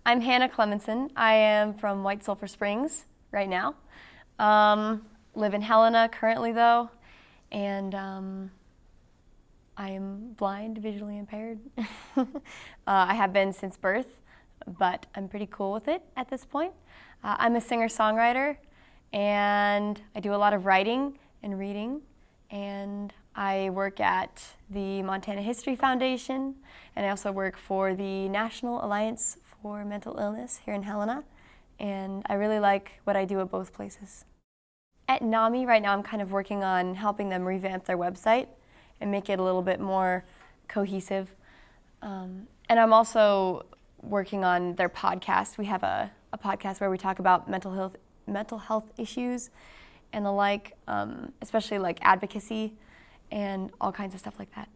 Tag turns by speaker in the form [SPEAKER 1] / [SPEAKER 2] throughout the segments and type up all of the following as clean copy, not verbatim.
[SPEAKER 1] I'm Hannah Clemenson. I am from White Sulphur Springs right now. Live in Helena currently though, and I am blind, visually impaired. I have been since birth, but I'm pretty cool with it at this point. I'm a singer-songwriter, and I do a lot of writing and reading, and I work at the Montana History Foundation, and I also work for the National Alliance for Mental Illness here in Helena, and I really like what I do at both places. At NAMI right now I'm kind of working on helping them revamp their website and make it a little bit more cohesive. And I'm also working on their podcast. We have a podcast where we talk about mental health issues and the like, especially like advocacy and all kinds of stuff like that.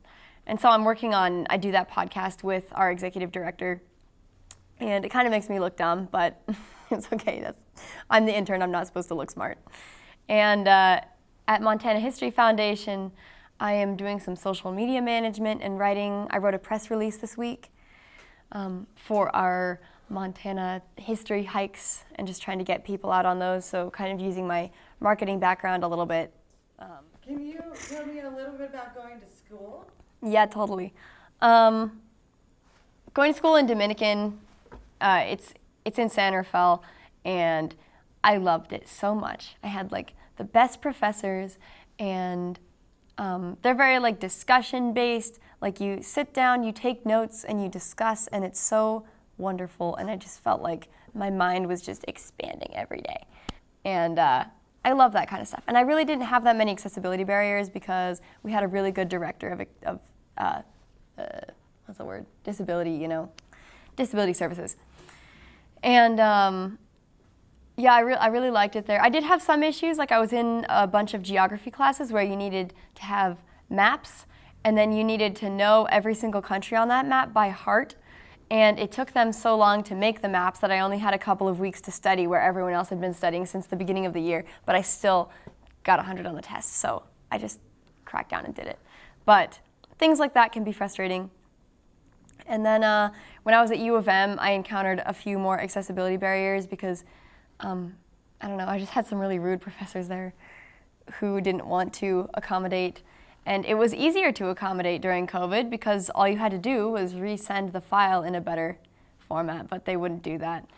[SPEAKER 1] And so I do that podcast with our executive director, and it kind of makes me look dumb, but it's okay. I'm the intern, I'm not supposed to look smart. And at Montana History Foundation, I am doing some social media management and writing. I wrote a press release this week for our Montana history hikes and just trying to get people out on those, so kind of using my marketing background a little bit.
[SPEAKER 2] Can you tell me a little bit about going to school?
[SPEAKER 1] Yeah, totally. Going to school in Dominican, it's in San Rafael, and I loved it so much. I had like the best professors, and they're very like discussion based. Like you sit down, you take notes, and you discuss, and it's so wonderful. And I just felt like my mind was just expanding every day. And I love that kind of stuff. And I really didn't have that many accessibility barriers because we had a really good director of what's the word? Disability services. And yeah, I really liked it there. I did have some issues, like I was in a bunch of geography classes where you needed to have maps, and then you needed to know every single country on that map by heart. And it took them so long to make the maps that I only had a couple of weeks to study where everyone else had been studying since the beginning of the year, but I still got 100 on the test, so I just cracked down and did it. But things like that can be frustrating. And then when I was at U of M, I encountered a few more accessibility barriers because, I don't know, I just had some really rude professors there who didn't want to accommodate. And it was easier to accommodate during COVID because all you had to do was resend the file in a better format, but they wouldn't do that.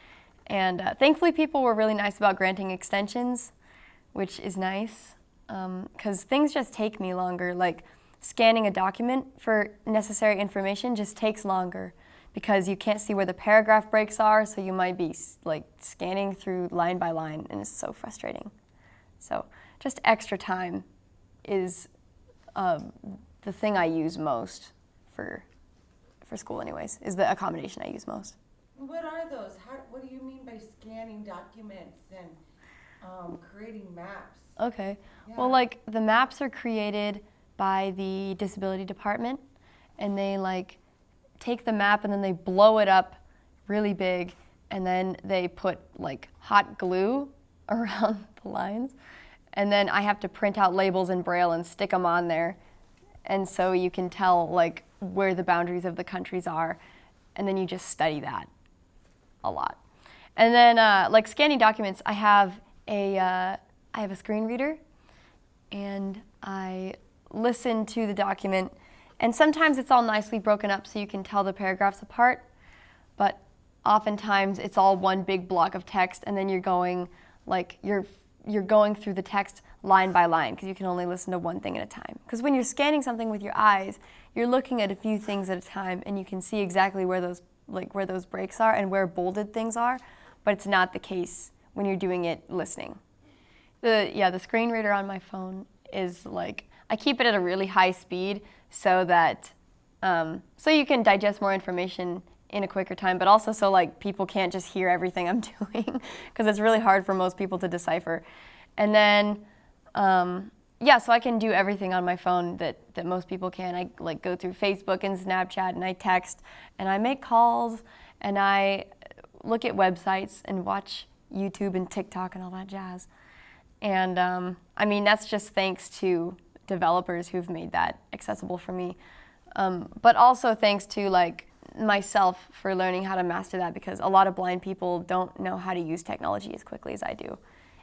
[SPEAKER 1] And thankfully people were really nice about granting extensions, which is nice, because things just take me longer. Like scanning a document for necessary information just takes longer because you can't see where the paragraph breaks are, so you might be like scanning through line by line, and it's so frustrating. So just extra time is the thing I use most for school anyways, is the accommodation I use most.
[SPEAKER 2] What are those? What do you mean by scanning documents and creating maps?
[SPEAKER 1] Okay.
[SPEAKER 2] Yeah.
[SPEAKER 1] Well, like the maps are created by the disability department, and they like take the map and then they blow it up really big, and then they put like hot glue around the lines. And then I have to print out labels in Braille and stick them on there. And so you can tell like where the boundaries of the countries are. And then you just study that a lot. And then like scanning documents, I have a screen reader, and I listen to the document. And sometimes it's all nicely broken up so you can tell the paragraphs apart. But oftentimes it's all one big block of text, and then you're going through the text line by line because you can only listen to one thing at a time. Because when you're scanning something with your eyes, you're looking at a few things at a time, and you can see exactly where those breaks are and where bolded things are, but it's not the case when you're doing it listening. The screen reader on my phone is like, I keep it at a really high speed so that so you can digest more information in a quicker time, but also so like people can't just hear everything I'm doing because it's really hard for most people to decipher. And then so I can do everything on my phone that most people can. I like go through Facebook and Snapchat, and I text, and I make calls, and I look at websites and watch YouTube and TikTok and all that jazz. And I mean, that's just thanks to developers who've made that accessible for me. But also thanks to like myself for learning how to master that, because a lot of blind people don't know how to use technology as quickly as I do.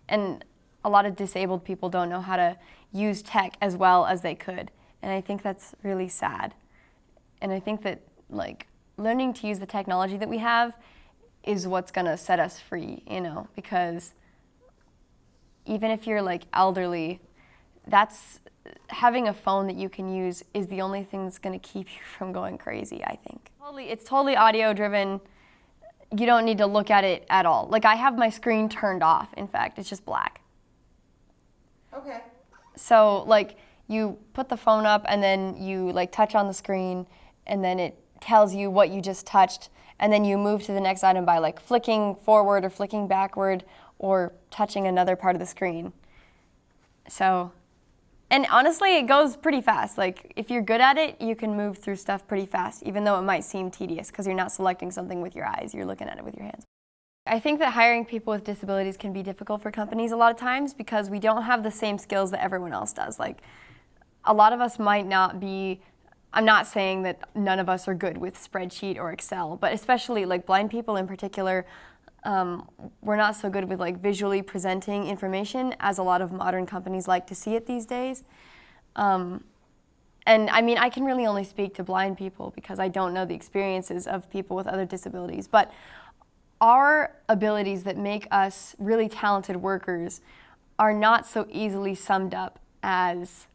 [SPEAKER 1] And a lot of disabled people don't know how to use tech as well as they could. And I think that's really sad. And I think that like learning to use the technology that we have is what's gonna set us free, you know, because even if you're like elderly, that's having a phone that you can use is the only thing that's gonna keep you from going crazy, I think. It's totally audio driven. You don't need to look at it at all. Like I have my screen turned off, in fact, it's just black.
[SPEAKER 2] Okay.
[SPEAKER 1] So like you put the phone up and then you like touch on the screen and then it tells you what you just touched, and then you move to the next item by like flicking forward or flicking backward or touching another part of the screen. So, and honestly, it goes pretty fast. Like if you're good at it, you can move through stuff pretty fast, even though it might seem tedious because you're not selecting something with your eyes, you're looking at it with your hands. I think that hiring people with disabilities can be difficult for companies a lot of times because we don't have the same skills that everyone else does. Like a lot of us might not be, I'm not saying that none of us are good with spreadsheet or Excel, but especially like blind people in particular, we're not so good with like visually presenting information as a lot of modern companies like to see it these days. And I mean, I can really only speak to blind people because I don't know the experiences of people with other disabilities, but our abilities that make us really talented workers are not so easily summed up as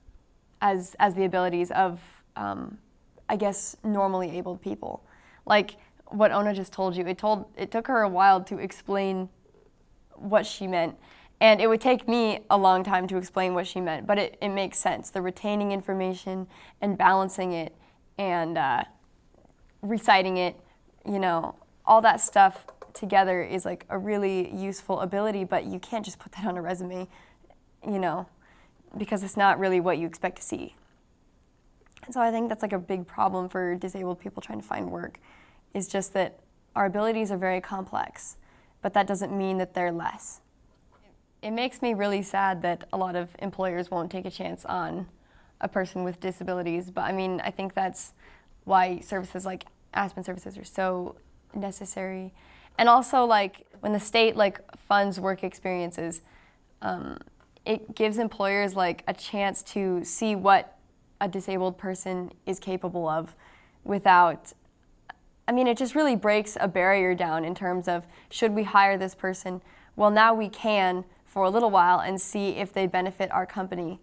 [SPEAKER 1] the abilities of, I guess, normally abled people. Like what Ona just told you, it took her a while to explain what she meant. And it would take me a long time to explain what she meant, but it makes sense. The retaining information and balancing it and reciting it, you know, all that stuff together is like a really useful ability, but you can't just put that on a resume, you know, because it's not really what you expect to see. And so I think that's like a big problem for disabled people trying to find work, is just that our abilities are very complex, but that doesn't mean that they're less. It makes me really sad that a lot of employers won't take a chance on a person with disabilities, but I mean, I think that's why services like Aspen services are so necessary. And also like when the state like funds work experiences, it gives employers like a chance to see what a disabled person is capable of without, I mean, it just really breaks a barrier down in terms of, should we hire this person? Well, now we can for a little while and see if they benefit our company.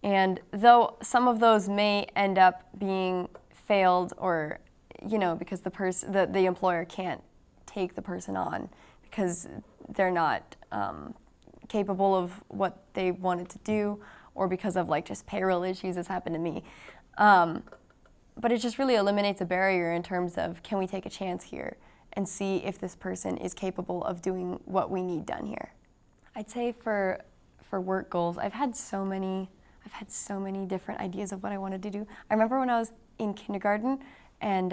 [SPEAKER 1] And though some of those may end up being failed or, you know, because the employer can't take the person on because they're not capable of what they wanted to do, or because of like just payroll issues. That's happened to me. But it just really eliminates a barrier in terms of, can we take a chance here and see if this person is capable of doing what we need done here. I'd say for work goals, I've had so many different ideas of what I wanted to do. I remember when I was in kindergarten and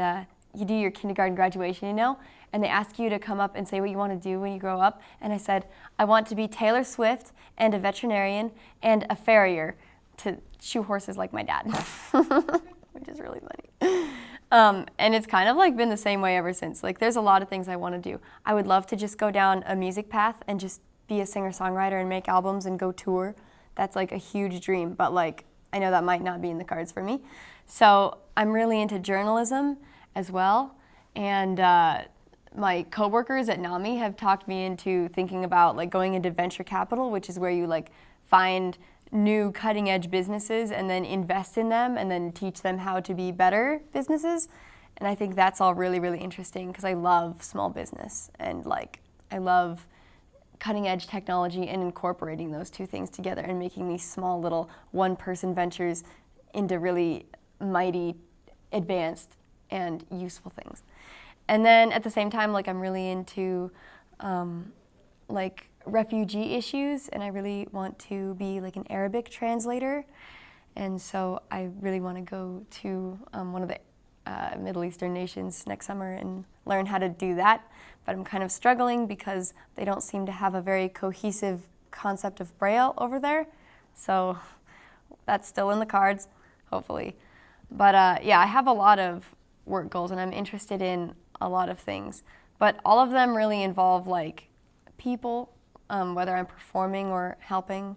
[SPEAKER 1] you do your kindergarten graduation, you know, and they ask you to come up and say what you want to do when you grow up. And I said, I want to be Taylor Swift and a veterinarian and a farrier to shoe horses like my dad, which is really funny. And it's kind of like been the same way ever since. Like there's a lot of things I want to do. I would love to just go down a music path and just be a singer-songwriter and make albums and go tour. That's like a huge dream, but like I know that might not be in the cards for me. So I'm really into journalism as well, and my coworkers at NAMI have talked me into thinking about like going into venture capital, which is where you like find new cutting edge businesses and then invest in them and then teach them how to be better businesses. And I think that's all really, really interesting because I love small business and like I love cutting edge technology and incorporating those two things together and making these small little one-person ventures into really mighty, advanced, and useful things. And then at the same time, like I'm really into like refugee issues, and I really want to be like an Arabic translator. And so I really want to go to one of the Middle Eastern nations next summer and learn how to do that. But I'm kind of struggling because they don't seem to have a very cohesive concept of Braille over there. So that's still in the cards, hopefully. But yeah, I have a lot of work goals, and I'm interested in a lot of things. But all of them really involve like people, whether I'm performing or helping,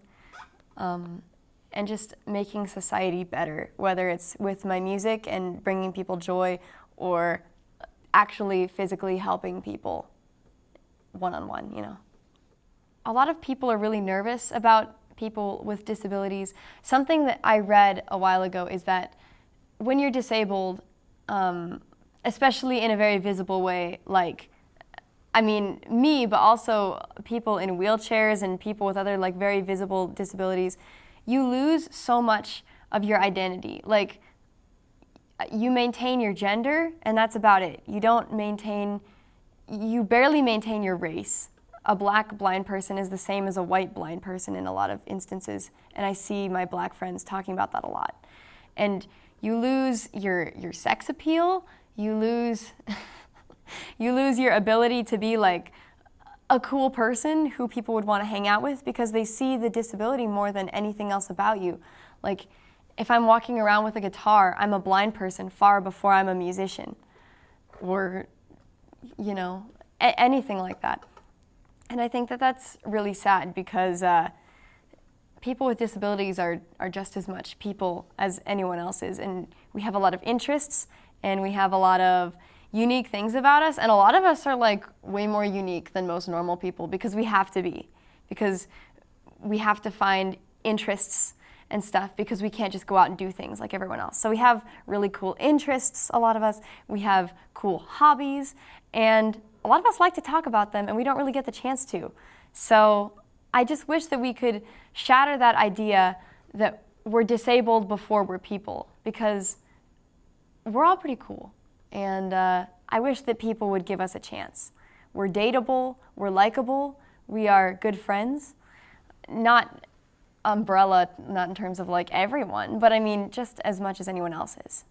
[SPEAKER 1] and just making society better, whether it's with my music and bringing people joy or actually physically helping people one-on-one, you know. A lot of people are really nervous about people with disabilities. Something that I read a while ago is that when you're disabled, especially in a very visible way, like, I mean, me, but also people in wheelchairs and people with other like very visible disabilities, you lose so much of your identity. Like, you maintain your gender and that's about it. You barely maintain your race. A black blind person is the same as a white blind person in a lot of instances, and I see my black friends talking about that a lot. And you lose your sex appeal, you lose you lose your ability to be like a cool person who people would want to hang out with because they see the disability more than anything else about you. Like, if I'm walking around with a guitar, I'm a blind person far before I'm a musician, or, you know, anything like that. And I think that that's really sad because people with disabilities are just as much people as anyone else is, and we have a lot of interests and we have a lot of unique things about us, and a lot of us are like way more unique than most normal people because we have to be, because we have to find interests and stuff because we can't just go out and do things like everyone else. So we have really cool interests, a lot of us. We have cool hobbies, and a lot of us like to talk about them, and we don't really get the chance to. So I just wish that we could shatter that idea that we're disabled before we're people, because we're all pretty cool. And I wish that people would give us a chance. We're dateable, we're likable, we are good friends. Not umbrella, not in terms of like everyone, but I mean just as much as anyone else is.